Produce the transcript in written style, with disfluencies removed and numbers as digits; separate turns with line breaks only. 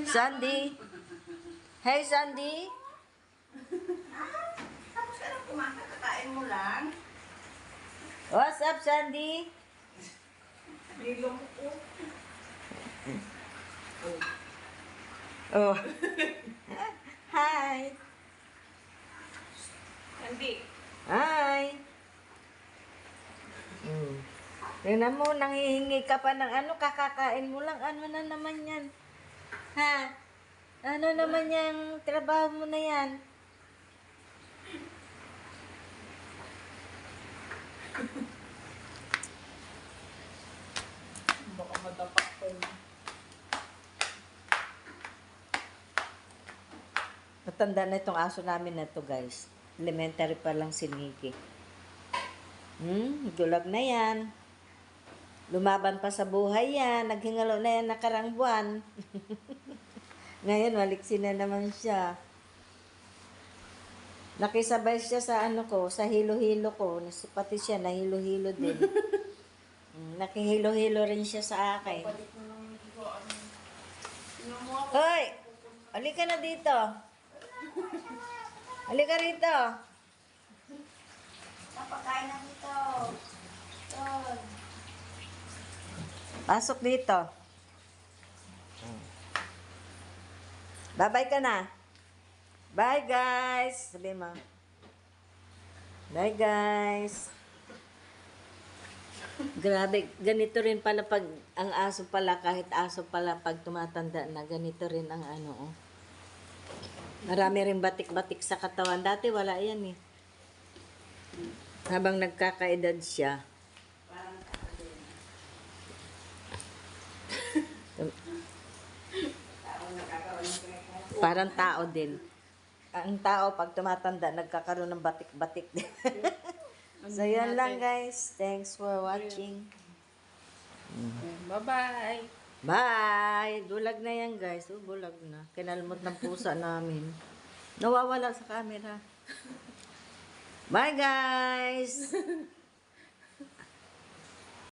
Sandy? Hey, Sandy?
Tapos ka lang kumain, kakain mo lang.
What's up, Sandy?
Nilong ko.
Oh. Hi.
Hindi.
Hi. Tingnan mo, nanghihingi ka pa ng ano, kakakain mo lang. Ano na naman yan? Ha? Ano naman yung trabaho mo na yan?
Baka madapak ko.
Matanda na itong aso namin na to, guys. Elementary pa lang si Nikki. Gulag na yan. Lumaban pa sa buhay yan. Naghingalo na yan nakarang buwan. Ngayon, maliksi na naman siya. Nakisabay siya sa ano ko, sa hilo-hilo ko. Pati siya, nahilo-hilo din. Nakihilo-hilo rin siya sa akin.
Balik mo lang dito.
Hoy! Halika na dito. Halika rito.
Napakain na dito. Doon.
Pasok dito. Bye-bye ka na. Bye, guys. Sabi mo. Bye, guys. Grabe, ganito rin pala pag ang aso pala, kahit aso pala pag tumatanda na, ganito rin ang ano, oh. Marami rin batik-batik sa katawan. Dati wala yan eh. Habang nagkakaedad siya. Parang tao din. Ang tao pag tumatanda, nagkakaroon ng batik-batik din. So, yun lang guys. Thanks for watching.
Bye-bye.
Bye! Bulag na yan guys. Oh, bulag na. Kinalmot ng pusa namin. Nawawala sa camera. Bye guys!